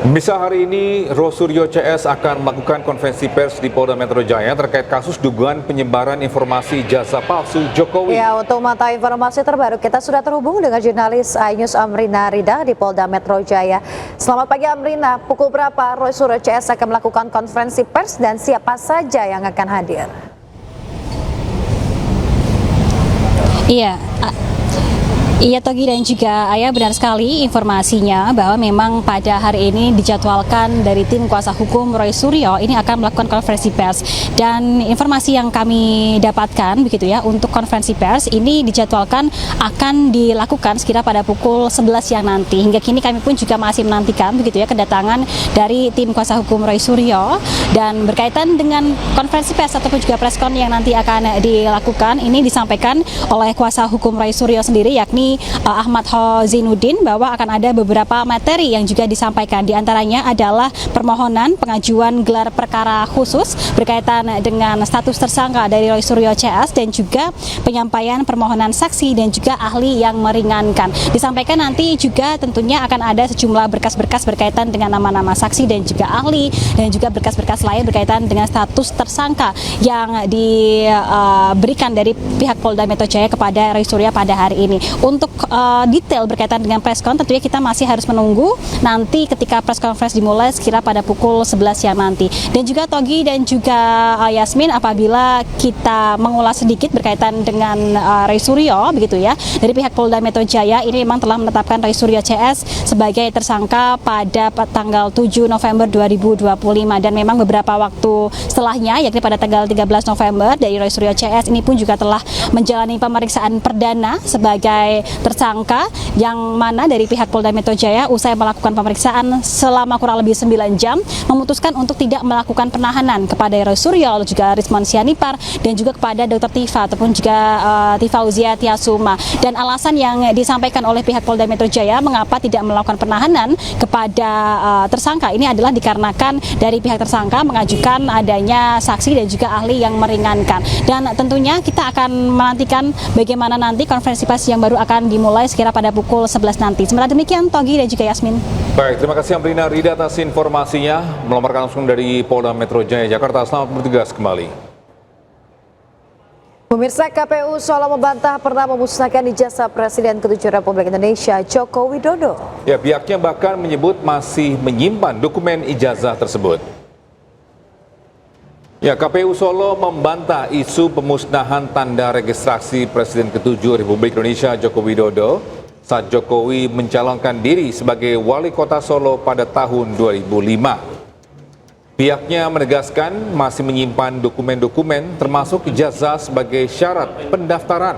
Bisa hari ini Rosuryo CS akan melakukan konferensi pers di Polda Metro Jaya terkait kasus dugaan penyebaran informasi jasa palsu Jokowi. Ya, untuk mengetahui informasi terbaru kita sudah terhubung dengan jurnalis iNews Amrina Rida di Polda Metro Jaya. Selamat pagi Amrina, pukul berapa Rosuryo CS akan melakukan konferensi pers dan siapa saja yang akan hadir? Iya Togi dan juga Ayah, benar sekali informasinya bahwa memang pada hari ini dijadwalkan dari tim kuasa hukum Roy Suryo ini akan melakukan konferensi pers, dan informasi yang kami dapatkan begitu ya, untuk konferensi pers ini dijadwalkan akan dilakukan sekira pada pukul 11 siang nanti. Hingga kini kami pun juga masih menantikan begitu ya kedatangan dari tim kuasa hukum Roy Suryo, dan berkaitan dengan konferensi pers ataupun juga preskon yang nanti akan dilakukan ini disampaikan oleh kuasa hukum Roy Suryo sendiri, yakni Ahmad Zainuddin, bahwa akan ada beberapa materi yang juga disampaikan. Di antaranya adalah permohonan pengajuan gelar perkara khusus berkaitan dengan status tersangka dari Roy Suryo CS, dan juga penyampaian permohonan saksi dan juga ahli yang meringankan. Disampaikan nanti juga tentunya akan ada sejumlah berkas-berkas berkaitan dengan nama-nama saksi dan juga ahli, dan juga berkas-berkas lain berkaitan dengan status tersangka yang diberikan dari pihak Polda Metro Jaya kepada Roy Suryo pada hari ini. Untuk detail berkaitan dengan preskon tentunya kita masih harus menunggu nanti ketika press conference dimulai sekira pada pukul 11 siang nanti. Dan juga Togi dan juga Yasmin, apabila kita mengulas sedikit berkaitan dengan Roy Suryo begitu ya, dari pihak Polda Metro Jaya ini memang telah menetapkan Roy Suryo CS sebagai tersangka pada tanggal 7 November 2025, dan memang beberapa waktu setelahnya, yakni pada tanggal 13 November, dari Roy Suryo CS ini pun juga telah menjalani pemeriksaan perdana sebagai tersangka, yang mana dari pihak Polda Metro Jaya usai melakukan pemeriksaan selama kurang lebih 9 jam memutuskan untuk tidak melakukan penahanan kepada Roy Suryo, lalu juga Rizman Sianipar, dan juga kepada Dr. Tifa ataupun juga Tifa Uzia Tiasuma. Dan alasan yang disampaikan oleh pihak Polda Metro Jaya mengapa tidak melakukan penahanan kepada tersangka ini adalah dikarenakan dari pihak tersangka mengajukan adanya saksi dan juga ahli yang meringankan. Dan tentunya kita akan menantikan bagaimana nanti konferensi pers yang baru akan dimulai sekira pada pukul 11 nanti. Sementara demikian Togi dan juga Yasmin. Baik, terima kasih Amrina Rida atas informasinya, melaporkan langsung dari Polda Metro Jaya, Jakarta. Selamat bertugas kembali. Pemirsa, KPU Solo membantah pernah memusnahkan ijazah Presiden ke-7 Republik Indonesia Joko Widodo. Ya, pihaknya bahkan menyebut masih menyimpan dokumen ijazah tersebut. Ya, KPU Solo membantah isu pemusnahan tanda registrasi Presiden ke-7 Republik Indonesia Joko Widodo saat Jokowi mencalonkan diri sebagai wali kota Solo pada tahun 2005. Pihaknya menegaskan masih menyimpan dokumen-dokumen termasuk ijazah sebagai syarat pendaftaran.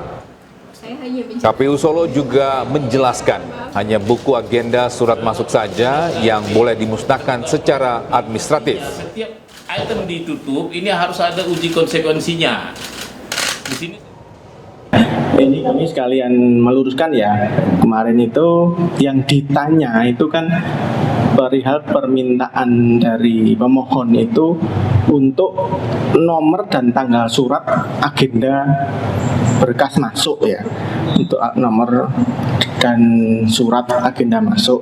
KPU Solo juga menjelaskan hanya buku agenda surat masuk saja yang boleh dimusnahkan secara administratif. Item ditutup, ini harus ada uji konsekuensinya. Di sini. Ini kami sekalian meluruskan ya, kemarin itu yang ditanya itu kan perihal permintaan dari pemohon itu untuk nomor dan tanggal surat agenda berkas masuk ya, untuk nomor dan surat agenda masuk.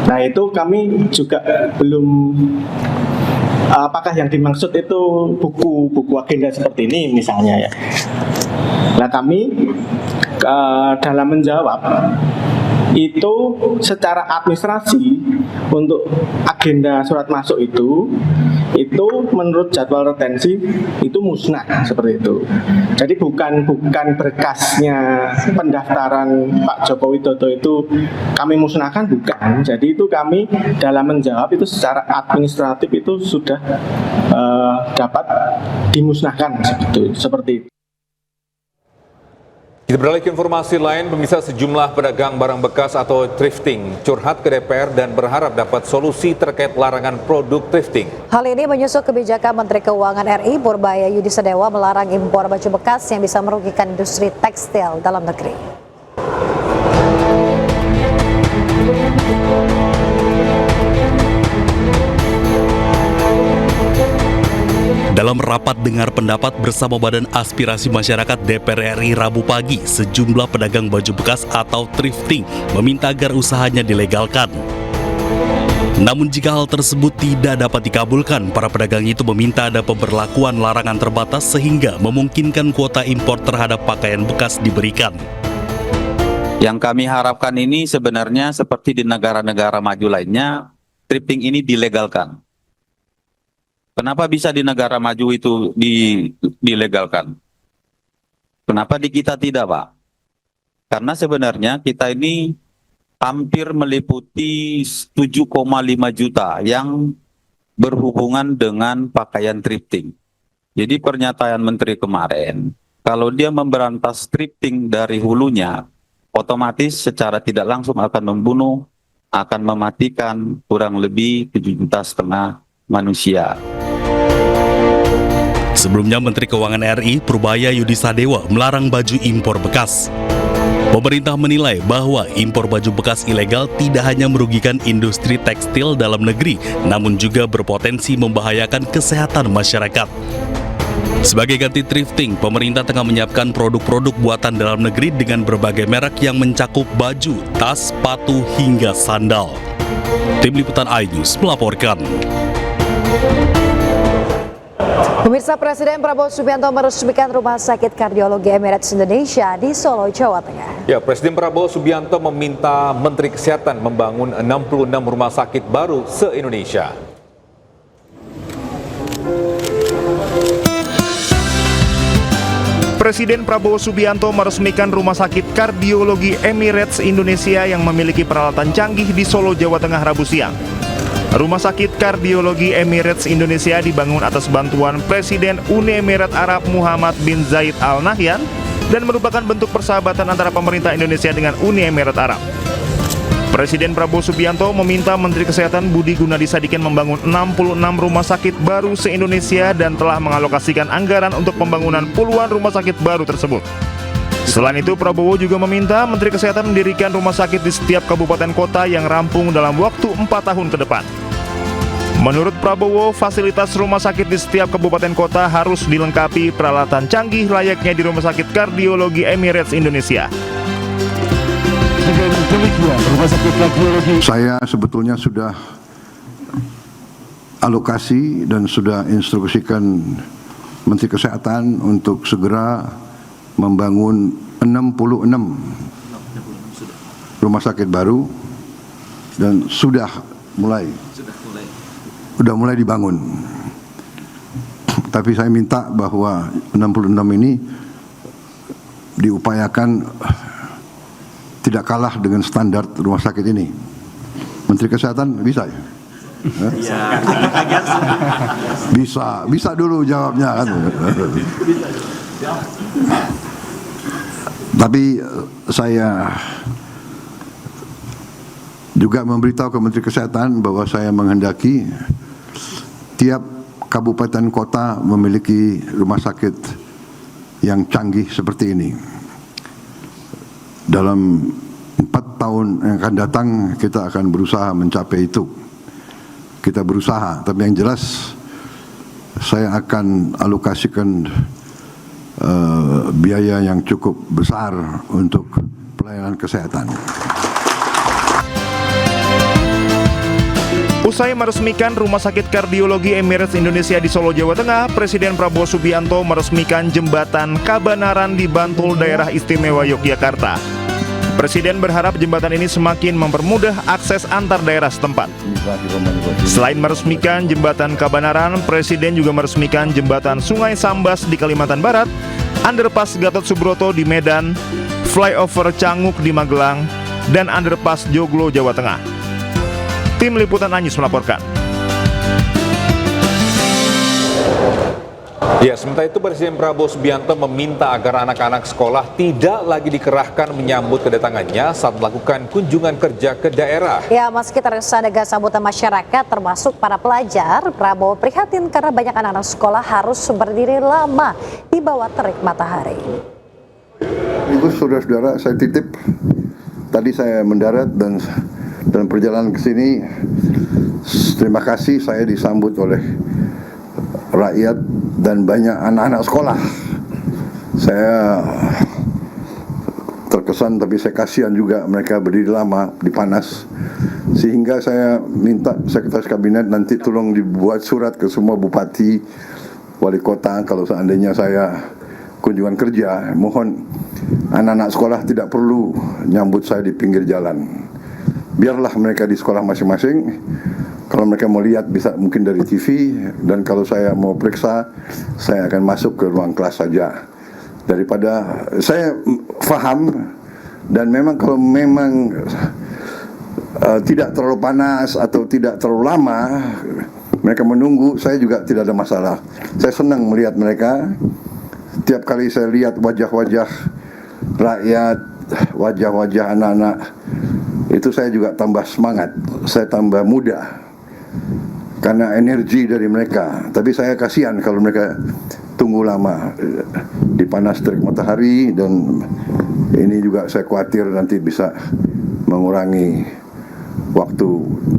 Nah itu kami juga belum, apakah yang dimaksud itu buku agenda seperti ini misalnya ya. Nah kami dalam menjawab itu secara administrasi untuk agenda surat masuk itu menurut jadwal retensi itu musnah seperti itu. Jadi bukan berkasnya pendaftaran Pak Joko Widodo itu kami musnahkan, bukan. Jadi itu kami dalam menjawab itu secara administratif itu sudah dapat dimusnahkan seperti itu. Kita beralih ke informasi lain, pemirsa, sejumlah pedagang barang bekas atau thrifting curhat ke DPR dan berharap dapat solusi terkait larangan produk thrifting. Hal ini menyusul kebijakan Menteri Keuangan RI Purbaya Yudi Sedewa melarang impor baju bekas yang bisa merugikan industri tekstil dalam negeri. Dalam rapat dengar pendapat bersama Badan Aspirasi Masyarakat DPR RI Rabu pagi, sejumlah pedagang baju bekas atau thrifting meminta agar usahanya dilegalkan. Namun jika hal tersebut tidak dapat dikabulkan, para pedagang itu meminta ada pemberlakuan larangan terbatas sehingga memungkinkan kuota impor terhadap pakaian bekas diberikan. Yang kami harapkan ini sebenarnya seperti di negara-negara maju lainnya, thrifting ini dilegalkan. Kenapa bisa di negara maju itu dilegalkan? Kenapa di kita tidak, Pak? Karena sebenarnya kita ini hampir meliputi 7,5 juta yang berhubungan dengan pakaian thrifting. Jadi pernyataan Menteri kemarin, kalau dia memberantas thrifting dari hulunya, otomatis secara tidak langsung akan membunuh, akan mematikan kurang lebih 7,5 juta manusia. Sebelumnya Menteri Keuangan RI Purbaya Yudi Sadewa melarang baju impor bekas. Pemerintah menilai bahwa impor baju bekas ilegal tidak hanya merugikan industri tekstil dalam negeri, namun juga berpotensi membahayakan kesehatan masyarakat. Sebagai ganti thrifting, pemerintah tengah menyiapkan produk-produk buatan dalam negeri dengan berbagai merek yang mencakup baju, tas, sepatu, hingga sandal. Tim Liputan iNews melaporkan. Pemirsa, Presiden Prabowo Subianto meresmikan Rumah Sakit Kardiologi Emirates Indonesia di Solo, Jawa Tengah. Ya, Presiden Prabowo Subianto meminta Menteri Kesehatan membangun 66 rumah sakit baru se-Indonesia. Presiden Prabowo Subianto meresmikan Rumah Sakit Kardiologi Emirates Indonesia yang memiliki peralatan canggih di Solo, Jawa Tengah Rabu siang. Rumah Sakit Kardiologi Emirates Indonesia dibangun atas bantuan Presiden Uni Emirat Arab Muhammad bin Zayed Al Nahyan dan merupakan bentuk persahabatan antara pemerintah Indonesia dengan Uni Emirat Arab. Presiden Prabowo Subianto meminta Menteri Kesehatan Budi Gunadi Sadikin membangun 66 rumah sakit baru se-Indonesia dan telah mengalokasikan anggaran untuk pembangunan puluhan rumah sakit baru tersebut. Selain itu, Prabowo juga meminta Menteri Kesehatan mendirikan rumah sakit di setiap kabupaten kota yang rampung dalam waktu 4 tahun ke depan. Menurut Prabowo, fasilitas rumah sakit di setiap kabupaten kota harus dilengkapi peralatan canggih layaknya di Rumah Sakit Kardiologi Emirates Indonesia. Saya sebetulnya sudah alokasi dan sudah instruksikan Menteri Kesehatan untuk segera membangun 66 rumah sakit baru dan sudah mulai dibangun. Tapi saya minta bahwa 66 ini diupayakan tidak kalah dengan standar rumah sakit ini. Menteri Kesehatan bisa ya? Bisa dulu jawabnya kan. Tapi saya juga memberitahu ke Menteri Kesehatan bahwa saya menghendaki tiap kabupaten kota memiliki rumah sakit yang canggih seperti ini. Dalam 4 tahun yang akan datang kita akan berusaha mencapai itu. Kita berusaha, tapi yang jelas saya akan alokasikan biaya yang cukup besar untuk pelayanan kesehatan. Usai meresmikan Rumah Sakit Kardiologi Emirates Indonesia di Solo, Jawa Tengah, Presiden Prabowo Subianto meresmikan Jembatan Kabanaran di Bantul, Daerah Istimewa Yogyakarta. Presiden berharap jembatan ini semakin mempermudah akses antar daerah setempat. Selain meresmikan Jembatan Kabanaran, Presiden juga meresmikan Jembatan Sungai Sambas di Kalimantan Barat, Underpass Gatot Subroto di Medan, Flyover Canguk di Magelang, dan Underpass Joglo, Jawa Tengah. Tim Liputan iNews melaporkan. Ya, sementara itu Presiden Prabowo Subianto meminta agar anak-anak sekolah tidak lagi dikerahkan menyambut kedatangannya saat melakukan kunjungan kerja ke daerah. Ya, meski terkesan dengan sambutan masyarakat termasuk para pelajar, Prabowo prihatin karena banyak anak-anak sekolah harus berdiri lama di bawah terik matahari. Ibu, saudara-saudara, saya titip. Tadi saya mendarat dan perjalanan ke sini, terima kasih saya disambut oleh rakyat dan banyak anak-anak sekolah. Saya terkesan, tapi saya kasihan juga mereka berdiri lama di panas. Sehingga saya minta Sekretaris Kabinet nanti tolong dibuat surat ke semua bupati, wali kota, kalau seandainya saya kunjungan kerja, mohon anak-anak sekolah tidak perlu nyambut saya di pinggir jalan. Biarlah mereka di sekolah masing-masing. Kalau mereka mau lihat bisa mungkin dari TV, dan kalau saya mau periksa, saya akan masuk ke ruang kelas saja. Daripada saya paham, dan memang kalau memang tidak terlalu panas atau tidak terlalu lama mereka menunggu, saya juga tidak ada masalah. Saya senang melihat mereka. Tiap kali saya lihat wajah-wajah rakyat, wajah-wajah anak-anak, itu saya juga tambah semangat, saya tambah muda karena energi dari mereka. Tapi saya kasihan kalau mereka tunggu lama di panas terik matahari, dan ini juga saya khawatir nanti bisa mengurangi waktu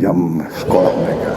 jam sekolah mereka.